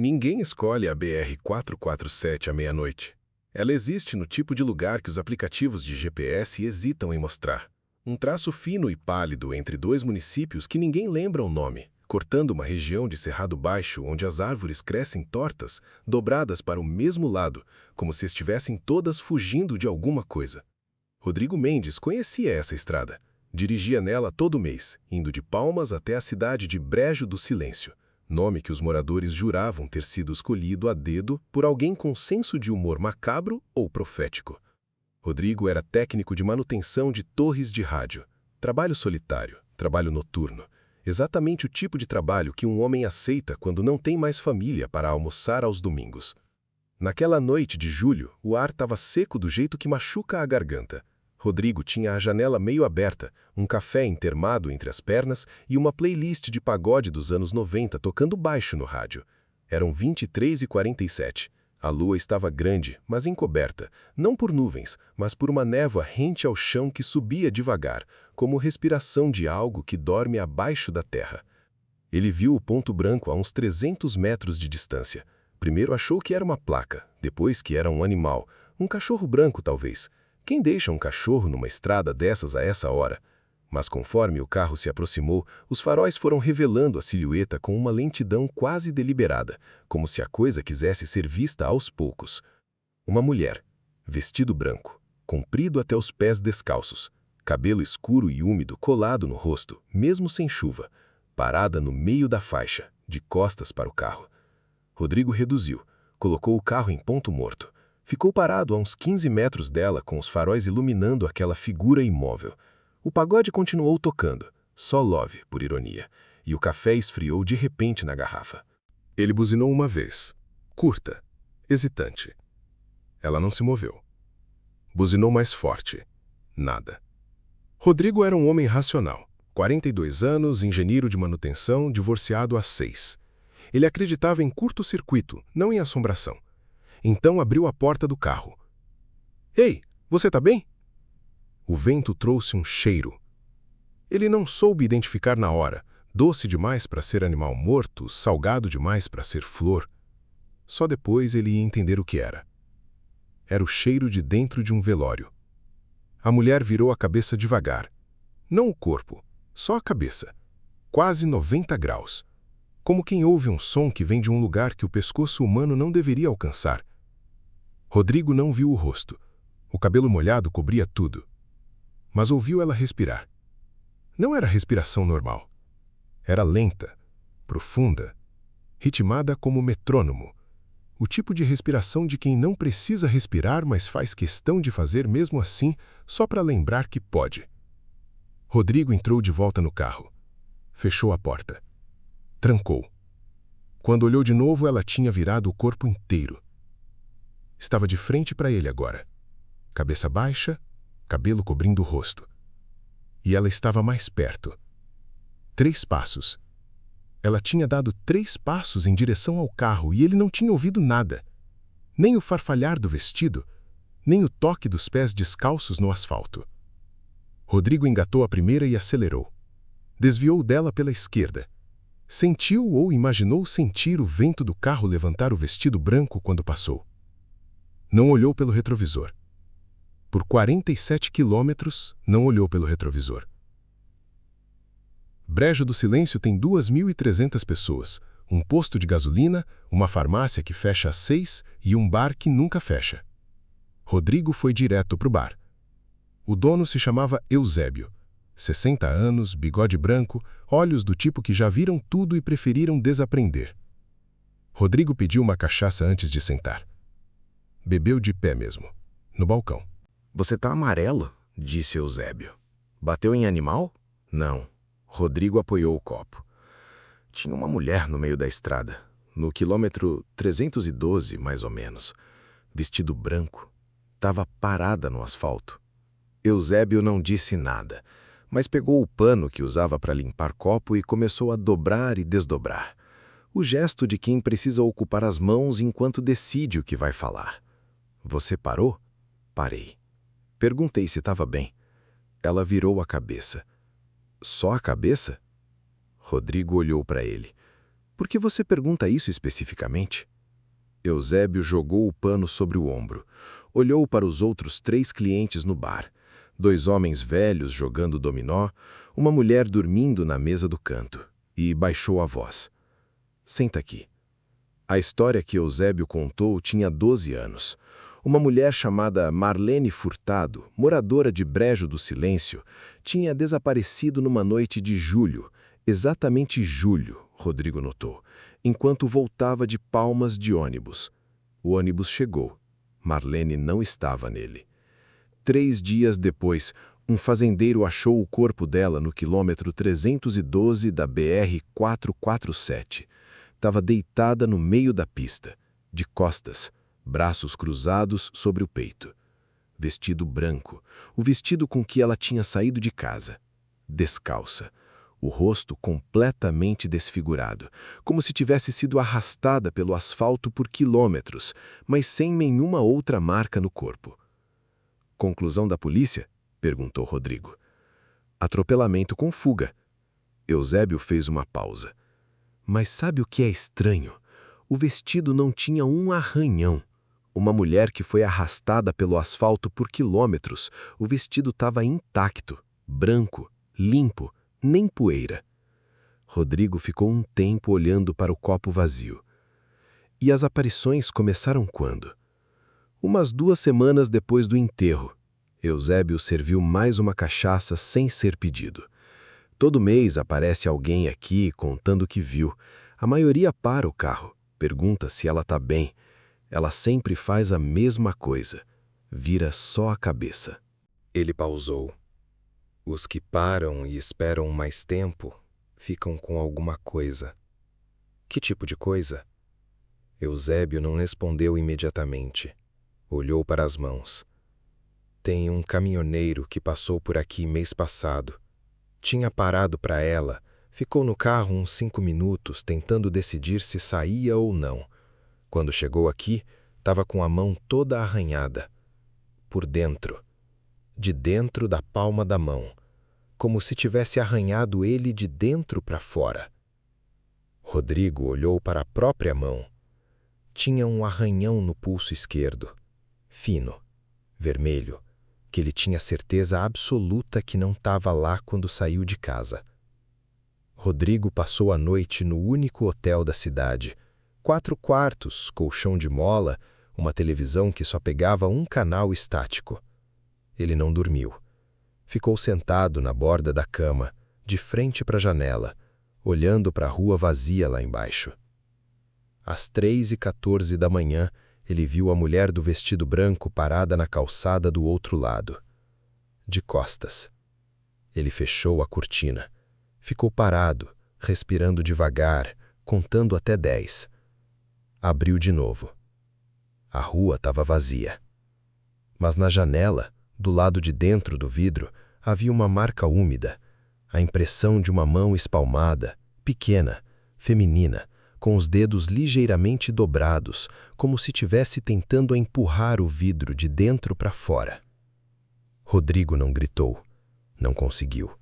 Ninguém escolhe a BR-447 à meia-noite. Ela existe no tipo de lugar que os aplicativos de GPS hesitam em mostrar. Um traço fino e pálido entre dois municípios que ninguém lembra o nome, cortando uma região de cerrado baixo onde as árvores crescem tortas, dobradas para o mesmo lado, como se estivessem todas fugindo de alguma coisa. Rodrigo Mendes conhecia essa estrada. Dirigia nela todo mês, indo de Palmas até a cidade de Brejo do Silêncio, nome que os moradores juravam ter sido escolhido a dedo por alguém com senso de humor macabro ou profético. Rodrigo era técnico de manutenção de torres de rádio. Trabalho solitário, trabalho noturno. Exatamente o tipo de trabalho que um homem aceita quando não tem mais família para almoçar aos domingos. Naquela noite de julho, o ar estava seco do jeito que machuca a garganta. Rodrigo tinha a janela meio aberta, um café entermado entre as pernas e uma playlist de pagode dos anos 90 tocando baixo no rádio. Eram 23h47. A lua estava grande, mas encoberta, não por nuvens, mas por uma névoa rente ao chão que subia devagar, como respiração de algo que dorme abaixo da terra. Ele viu o ponto branco a uns 300 metros de distância. Primeiro achou que era uma placa, depois que era um animal, um cachorro branco talvez. Quem deixa um cachorro numa estrada dessas a essa hora? Mas conforme o carro se aproximou, os faróis foram revelando a silhueta com uma lentidão quase deliberada, como se a coisa quisesse ser vista aos poucos. Uma mulher, vestido branco, comprido até os pés descalços, cabelo escuro e úmido colado no rosto, mesmo sem chuva, parada no meio da faixa, de costas para o carro. Rodrigo reduziu, colocou o carro em ponto morto. Ficou parado a uns 15 metros dela com os faróis iluminando aquela figura imóvel. O pagode continuou tocando, só Love, por ironia, e o café esfriou de repente na garrafa. Ele buzinou uma vez, curta, hesitante. Ela não se moveu. Buzinou mais forte. Nada. Rodrigo era um homem racional, 42 anos, engenheiro de manutenção, divorciado há 6. Ele acreditava em curto-circuito, não em assombração. Então abriu a porta do carro. Ei, você tá bem? O vento trouxe um cheiro. Ele não soube identificar na hora, doce demais para ser animal morto, salgado demais para ser flor. Só depois ele ia entender o que era. Era o cheiro de dentro de um velório. A mulher virou a cabeça devagar. Não o corpo, só a cabeça. Quase 90 graus. Como quem ouve um som que vem de um lugar que o pescoço humano não deveria alcançar. Rodrigo não viu o rosto. O cabelo molhado cobria tudo. Mas ouviu ela respirar. Não era respiração normal. Era lenta, profunda, ritmada como metrônomo. O tipo de respiração de quem não precisa respirar, mas faz questão de fazer mesmo assim, só para lembrar que pode. Rodrigo entrou de volta no carro. Fechou a porta. Trancou. Quando olhou de novo, ela tinha virado o corpo inteiro. Estava de frente para ele agora. Cabeça baixa, cabelo cobrindo o rosto. E ela estava mais perto. 3 passos. Ela tinha dado 3 passos em direção ao carro e ele não tinha ouvido nada. Nem o farfalhar do vestido, nem o toque dos pés descalços no asfalto. Rodrigo engatou a primeira e acelerou. Desviou dela pela esquerda. Sentiu ou imaginou sentir o vento do carro levantar o vestido branco quando passou. Não olhou pelo retrovisor. Por 47 quilômetros, não olhou pelo retrovisor. Brejo do Silêncio tem 2.300 pessoas, um posto de gasolina, uma farmácia que fecha às 6 e um bar que nunca fecha. Rodrigo foi direto para o bar. O dono se chamava Eusébio. 60 anos, bigode branco, olhos do tipo que já viram tudo e preferiram desaprender. Rodrigo pediu uma cachaça antes de sentar. Bebeu de pé mesmo, no balcão. Você tá amarelo, disse Eusébio. Bateu em animal? Não. Rodrigo apoiou o copo. Tinha uma mulher no meio da estrada, no quilômetro 312, mais ou menos. Vestido branco. Tava parada no asfalto. Eusébio não disse nada, mas pegou o pano que usava para limpar copo e começou a dobrar e desdobrar. O gesto de quem precisa ocupar as mãos enquanto decide o que vai falar. Você parou? Parei. Perguntei se estava bem. Ela virou a cabeça. Só a cabeça? Rodrigo olhou para ele. Por que você pergunta isso especificamente? Eusébio jogou o pano sobre o ombro. Olhou para os outros 3 clientes no bar. 2 homens velhos jogando dominó, uma mulher dormindo na mesa do canto, e baixou a voz. Senta aqui. A história que Eusébio contou tinha 12 anos. Uma mulher chamada Marlene Furtado, moradora de Brejo do Silêncio, tinha desaparecido numa noite de julho, exatamente julho, Rodrigo notou, enquanto voltava de Palmas de ônibus. O ônibus chegou. Marlene não estava nele. 3 dias depois, um fazendeiro achou o corpo dela no quilômetro 312 da BR-447. Estava deitada no meio da pista, de costas, braços cruzados sobre o peito. Vestido branco, o vestido com que ela tinha saído de casa. Descalça, o rosto completamente desfigurado, como se tivesse sido arrastada pelo asfalto por quilômetros, mas sem nenhuma outra marca no corpo. Conclusão da polícia? Perguntou Rodrigo. Atropelamento com fuga. Eusébio fez uma pausa. Mas sabe o que é estranho? O vestido não tinha um arranhão. Uma mulher que foi arrastada pelo asfalto por quilômetros, o vestido estava intacto, branco, limpo, nem poeira. Rodrigo ficou um tempo olhando para o copo vazio. E as aparições começaram quando? Umas 2 semanas depois do enterro. Eusébio serviu mais uma cachaça sem ser pedido. Todo mês aparece alguém aqui contando o que viu. A maioria para o carro, pergunta se ela está bem. Ela sempre faz a mesma coisa. Vira só a cabeça. Ele pausou. Os que param e esperam mais tempo ficam com alguma coisa. Que tipo de coisa? Eusébio não respondeu imediatamente. Olhou para as mãos. Tem um caminhoneiro que passou por aqui mês passado. Tinha parado para ela, ficou no carro uns 5 minutos tentando decidir se saía ou não. Quando chegou aqui, estava com a mão toda arranhada. Por dentro. De dentro da palma da mão. Como se tivesse arranhado ele de dentro para fora. Rodrigo olhou para a própria mão. Tinha um arranhão no pulso esquerdo. Fino, vermelho, que ele tinha certeza absoluta que não estava lá quando saiu de casa. Rodrigo passou a noite no único hotel da cidade. 4 quartos, colchão de mola, uma televisão que só pegava um canal estático. Ele não dormiu. Ficou sentado na borda da cama, de frente para a janela, olhando para a rua vazia lá embaixo. Às 3h14 da manhã, ele viu a mulher do vestido branco parada na calçada do outro lado. De costas. Ele fechou a cortina. Ficou parado, respirando devagar, contando até 10. Abriu de novo. A rua estava vazia. Mas na janela, do lado de dentro do vidro, havia uma marca úmida, a impressão de uma mão espalmada, pequena, feminina, com os dedos ligeiramente dobrados, como se estivesse tentando empurrar o vidro de dentro para fora. Rodrigo não gritou. Não conseguiu.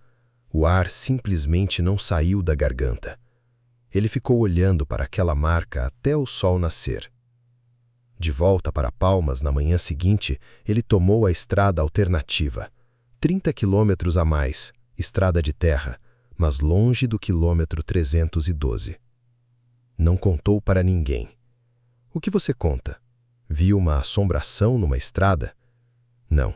O ar simplesmente não saiu da garganta. Ele ficou olhando para aquela marca até o sol nascer. De volta para Palmas na manhã seguinte, ele tomou a estrada alternativa. 30 quilômetros a mais, estrada de terra, mas longe do quilômetro 312. Não contou para ninguém. O que você conta? Viu uma assombração numa estrada? Não.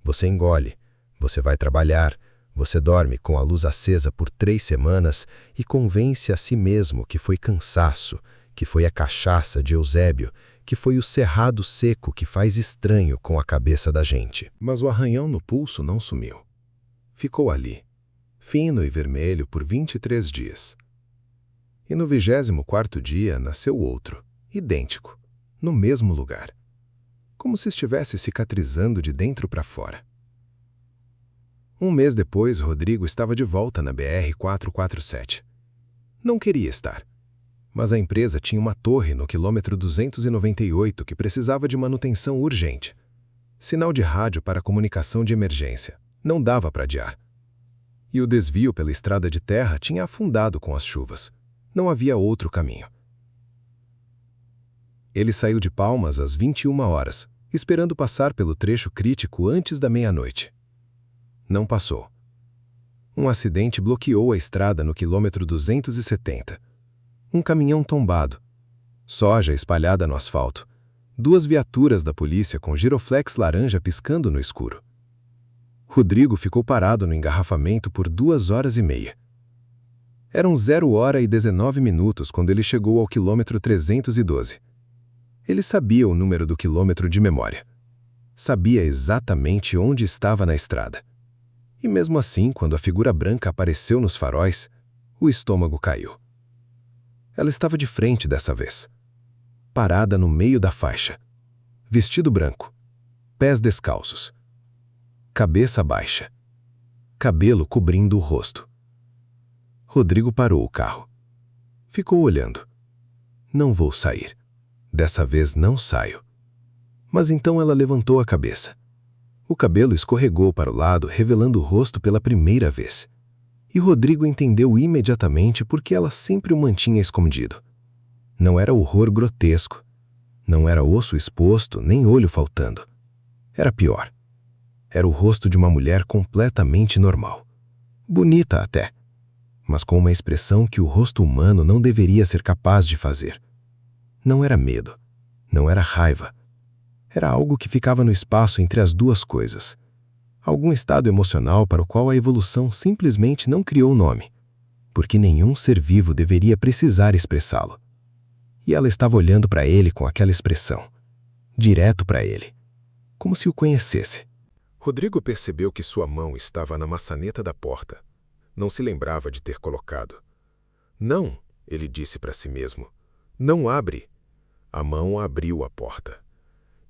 Você engole, você vai trabalhar, você dorme com a luz acesa por 3 semanas e convence a si mesmo que foi cansaço, que foi a cachaça de Eusébio, que foi o cerrado seco que faz estranho com a cabeça da gente. Mas o arranhão no pulso não sumiu. Ficou ali, fino e vermelho por 23 dias. E no 24º dia nasceu outro, idêntico, no mesmo lugar. Como se estivesse cicatrizando de dentro para fora. Um mês depois, Rodrigo estava de volta na BR-447. Não queria estar. Mas a empresa tinha uma torre no quilômetro 298 que precisava de manutenção urgente. Sinal de rádio para comunicação de emergência. Não dava para adiar. E o desvio pela estrada de terra tinha afundado com as chuvas. Não havia outro caminho. Ele saiu de Palmas às 21 horas, esperando passar pelo trecho crítico antes da meia-noite. Não passou. Um acidente bloqueou a estrada no quilômetro 270. Um caminhão tombado. Soja espalhada no asfalto. 2 viaturas da polícia com giroflex laranja piscando no escuro. Rodrigo ficou parado no engarrafamento por 2 horas e meia. Eram 0h19 quando ele chegou ao quilômetro 312. Ele sabia o número do quilômetro de memória. Sabia exatamente onde estava na estrada. E mesmo assim, quando a figura branca apareceu nos faróis, o estômago caiu. Ela estava de frente dessa vez. Parada no meio da faixa. Vestido branco. Pés descalços. Cabeça baixa. Cabelo cobrindo o rosto. Rodrigo parou o carro. Ficou olhando. Não vou sair. Dessa vez não saio. Mas então ela levantou a cabeça. O cabelo escorregou para o lado, revelando o rosto pela primeira vez. E Rodrigo entendeu imediatamente por que ela sempre o mantinha escondido. Não era horror grotesco. Não era osso exposto, nem olho faltando. Era pior. Era o rosto de uma mulher completamente normal. Bonita até, mas com uma expressão que o rosto humano não deveria ser capaz de fazer. Não era medo. Não era raiva. Era algo que ficava no espaço entre as duas coisas. Algum estado emocional para o qual a evolução simplesmente não criou nome, porque nenhum ser vivo deveria precisar expressá-lo. E ela estava olhando para ele com aquela expressão, direto para ele, como se o conhecesse. Rodrigo percebeu que sua mão estava na maçaneta da porta. Não se lembrava de ter colocado. Não, ele disse para si mesmo. Não abre. A mão abriu a porta.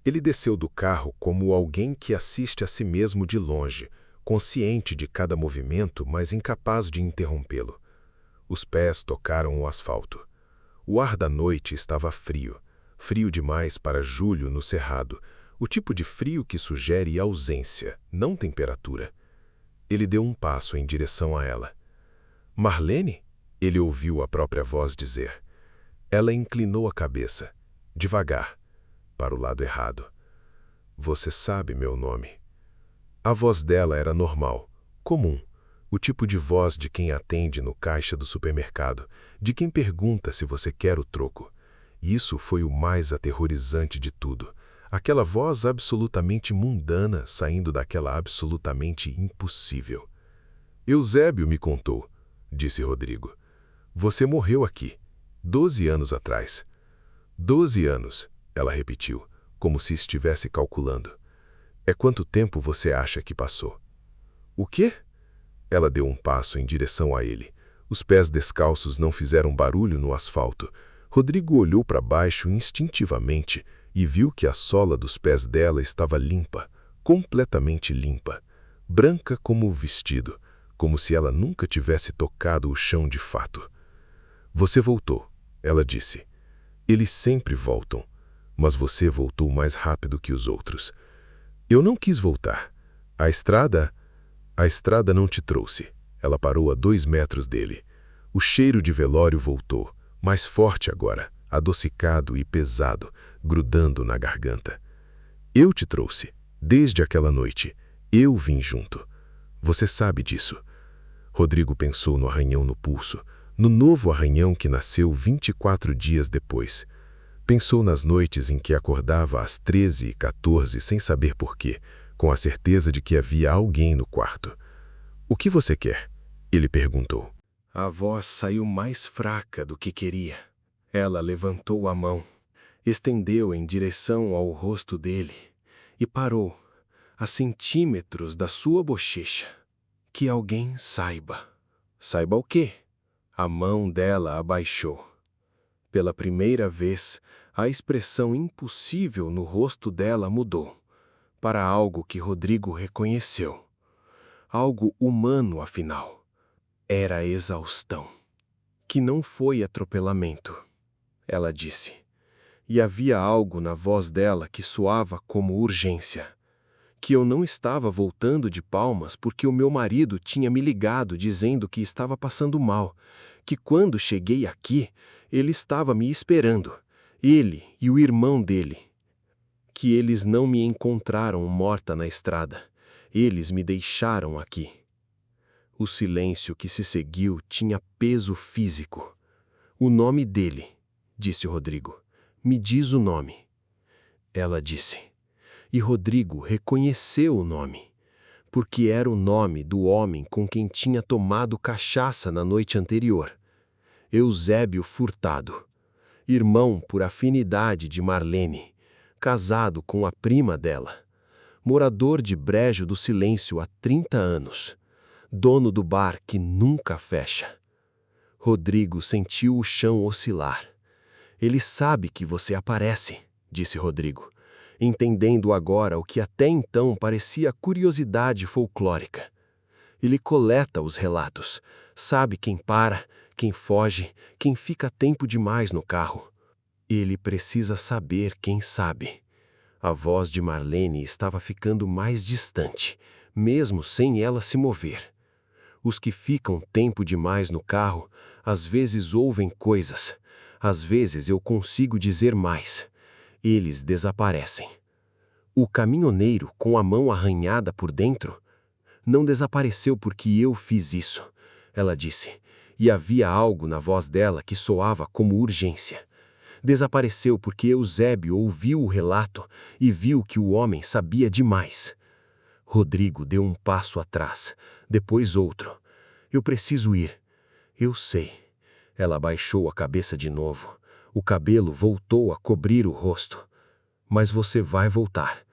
Ele desceu do carro como alguém que assiste a si mesmo de longe, consciente de cada movimento, mas incapaz de interrompê-lo. Os pés tocaram o asfalto. O ar da noite estava frio, frio demais para julho no Cerrado, o tipo de frio que sugere ausência, não temperatura. Ele deu um passo em direção a ela. Marlene? Ele ouviu a própria voz dizer. Ela inclinou a cabeça, devagar, para o lado errado. Você sabe meu nome. A voz dela era normal, comum, o tipo de voz de quem atende no caixa do supermercado, de quem pergunta se você quer o troco. Isso foi o mais aterrorizante de tudo. Aquela voz absolutamente mundana saindo daquela absolutamente impossível. Eusébio me contou, disse Rodrigo. Você morreu aqui, 12 anos atrás. 12 anos, ela repetiu, como se estivesse calculando. É quanto tempo você acha que passou? O quê? Ela deu um passo em direção a ele. Os pés descalços não fizeram barulho no asfalto. Rodrigo olhou para baixo instintivamente e viu que a sola dos pés dela estava limpa, completamente limpa, branca como o vestido, como se ela nunca tivesse tocado o chão de fato. Você voltou, ela disse. Eles sempre voltam, mas você voltou mais rápido que os outros. Eu não quis voltar. A estrada não te trouxe. Ela parou a 2 metros dele. O cheiro de velório voltou, mais forte agora, adocicado e pesado, grudando na garganta. Eu te trouxe, desde aquela noite. Eu vim junto. Você sabe disso. Rodrigo pensou no arranhão no pulso, no novo arranhão que nasceu 24 dias depois. Pensou nas noites em que acordava às 13h14 sem saber porquê, com a certeza de que havia alguém no quarto. O que você quer? Ele perguntou. A voz saiu mais fraca do que queria. Ela levantou a mão, estendeu em direção ao rosto dele e parou, a centímetros da sua bochecha. Que alguém saiba. Saiba o quê? A mão dela abaixou. Pela primeira vez, a expressão impossível no rosto dela mudou, para algo que Rodrigo reconheceu. Algo humano, afinal. Era exaustão. Que não foi atropelamento, ela disse. E havia algo na voz dela que soava como urgência. Que eu não estava voltando de Palmas porque o meu marido tinha me ligado dizendo que estava passando mal, que quando cheguei aqui, ele estava me esperando, ele e o irmão dele. Que eles não me encontraram morta na estrada, eles me deixaram aqui. O silêncio que se seguiu tinha peso físico. O nome dele, disse Rodrigo. Me diz o nome. Ela disse. E Rodrigo reconheceu o nome, porque era o nome do homem com quem tinha tomado cachaça na noite anterior. Eusébio Furtado, irmão por afinidade de Marlene, casado com a prima dela, morador de Brejo do Silêncio há 30 anos, dono do bar que nunca fecha. Rodrigo sentiu o chão oscilar. Ele sabe que você aparece, disse Rodrigo, entendendo agora o que até então parecia curiosidade folclórica. Ele coleta os relatos, sabe quem para, quem foge, quem fica tempo demais no carro. Ele precisa saber quem sabe. A voz de Marlene estava ficando mais distante, mesmo sem ela se mover. Os que ficam tempo demais no carro, às vezes ouvem coisas, às vezes eu consigo dizer mais. Eles desaparecem. O caminhoneiro, com a mão arranhada por dentro, não desapareceu porque eu fiz isso, ela disse, e havia algo na voz dela que soava como urgência. Desapareceu porque Eusébio ouviu o relato e viu que o homem sabia demais. Rodrigo deu um passo atrás, depois outro. Eu preciso ir. Eu sei. Ela baixou a cabeça de novo. O cabelo voltou a cobrir o rosto. Mas você vai voltar.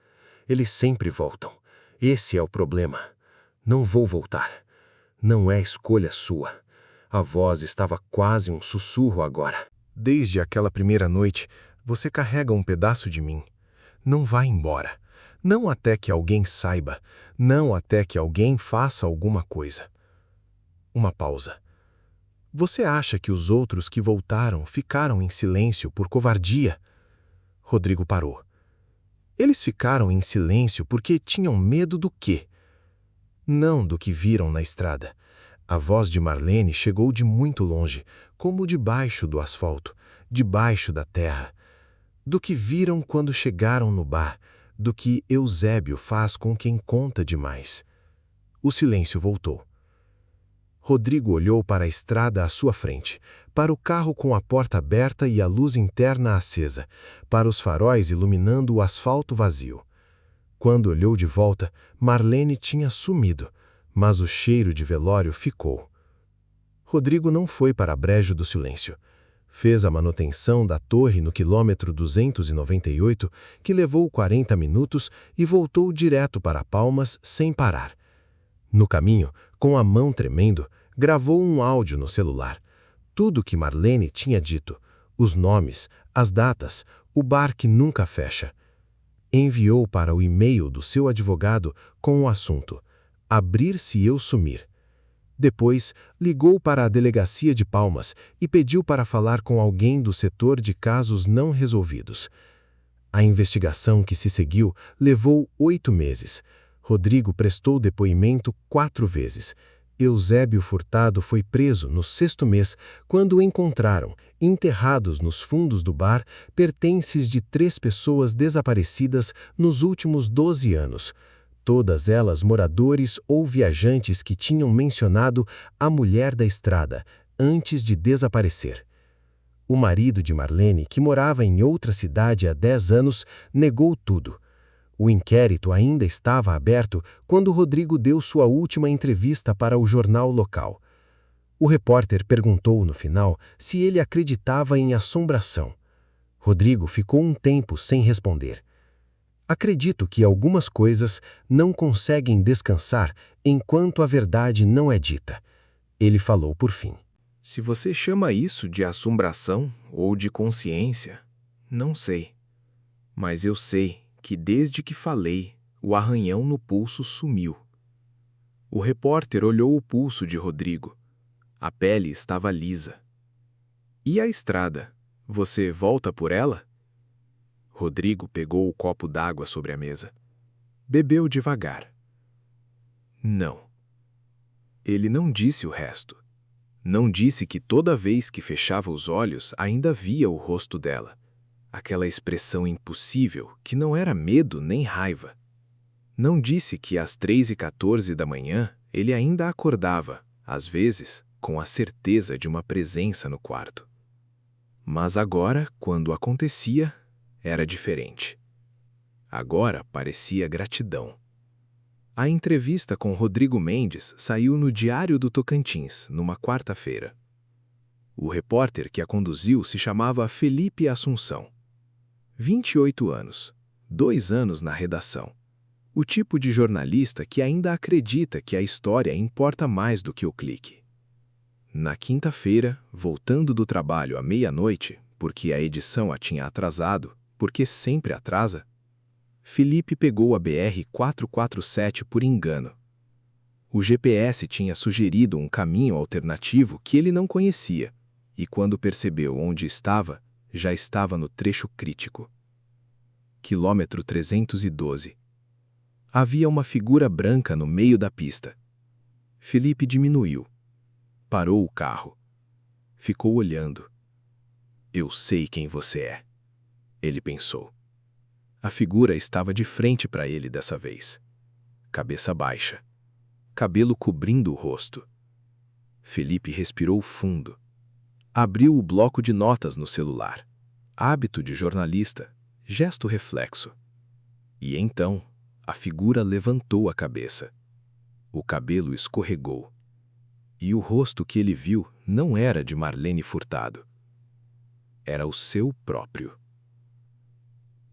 Eles sempre voltam. Esse é o problema. Não vou voltar. Não é escolha sua. A voz estava quase um sussurro agora. Desde aquela primeira noite, você carrega um pedaço de mim. Não vá embora. Não até que alguém saiba. Não até que alguém faça alguma coisa. Uma pausa. Você acha que os outros que voltaram ficaram em silêncio por covardia? Rodrigo parou. Eles ficaram em silêncio porque tinham medo do quê? Não do que viram na estrada. A voz de Marlene chegou de muito longe, como debaixo do asfalto, debaixo da terra. Do que viram quando chegaram no bar, do que Eusébio faz com quem conta demais. O silêncio voltou. Rodrigo olhou para a estrada à sua frente, para o carro com a porta aberta e a luz interna acesa, para os faróis iluminando o asfalto vazio. Quando olhou de volta, Marlene tinha sumido, mas o cheiro de velório ficou. Rodrigo não foi para Brejo do Silêncio. Fez a manutenção da torre no quilômetro 298, que levou 40 minutos, e voltou direto para Palmas sem parar. No caminho, com a mão tremendo, gravou um áudio no celular. Tudo o que Marlene tinha dito, os nomes, as datas, o bar que nunca fecha. Enviou para o e-mail do seu advogado com o assunto: abrir se eu sumir. Depois, ligou para a delegacia de Palmas e pediu para falar com alguém do setor de casos não resolvidos. A investigação que se seguiu levou 8 meses. Rodrigo prestou depoimento 4 vezes. Eusébio Furtado foi preso no 6º mês, quando encontraram, enterrados nos fundos do bar, pertences de 3 pessoas desaparecidas nos últimos 12 anos. Todas elas moradores ou viajantes que tinham mencionado a mulher da estrada antes de desaparecer. O marido de Marlene, que morava em outra cidade há 10 anos, negou tudo. O inquérito ainda estava aberto quando Rodrigo deu sua última entrevista para o jornal local. O repórter perguntou no final se ele acreditava em assombração. Rodrigo ficou um tempo sem responder. Acredito que algumas coisas não conseguem descansar enquanto a verdade não é dita. Ele falou por fim. Se você chama isso de assombração ou de consciência, não sei. Mas eu sei que desde que falei, o arranhão no pulso sumiu. O repórter olhou o pulso de Rodrigo. A pele estava lisa. E a estrada? Você volta por ela? Rodrigo pegou o copo d'água sobre a mesa. Bebeu devagar. Não. Ele não disse o resto. Não disse que toda vez que fechava os olhos ainda via o rosto dela. Aquela expressão impossível que não era medo nem raiva. Não disse que às 3h14 da manhã ele ainda acordava, às vezes, com a certeza de uma presença no quarto. Mas agora, quando acontecia, era diferente. Agora parecia gratidão. A entrevista com Rodrigo Mendes saiu no Diário do Tocantins, numa quarta-feira. O repórter que a conduziu se chamava Felipe Assunção. 28 anos, 2 anos na redação. O tipo de jornalista que ainda acredita que a história importa mais do que o clique. Na quinta-feira, voltando do trabalho à meia-noite, porque a edição a tinha atrasado, porque sempre atrasa, Felipe pegou a BR-447 por engano. O GPS tinha sugerido um caminho alternativo que ele não conhecia, e quando percebeu onde estava, já estava no trecho crítico. Quilômetro 312. Havia uma figura branca no meio da pista. Felipe diminuiu. Parou o carro. Ficou olhando. Eu sei quem você é, ele pensou. A figura estava de frente para ele dessa vez. Cabeça baixa. Cabelo cobrindo o rosto. Felipe respirou fundo. Abriu o bloco de notas no celular. Hábito de jornalista, gesto reflexo. E então, a figura levantou a cabeça. O cabelo escorregou. E o rosto que ele viu não era de Marlene Furtado. Era o seu próprio.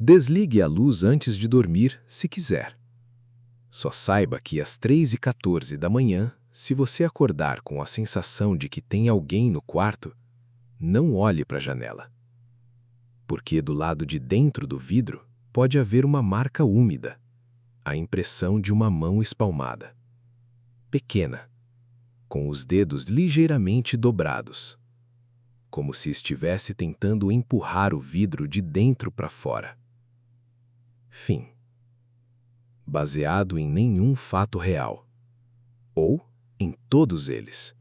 Desligue a luz antes de dormir, se quiser. Só saiba que às 3h14 da manhã, se você acordar com a sensação de que tem alguém no quarto, não olhe para a janela. Porque do lado de dentro do vidro pode haver uma marca úmida, a impressão de uma mão espalmada. Pequena, com os dedos ligeiramente dobrados, como se estivesse tentando empurrar o vidro de dentro para fora. Fim. Baseado em nenhum fato real. Ou em todos eles.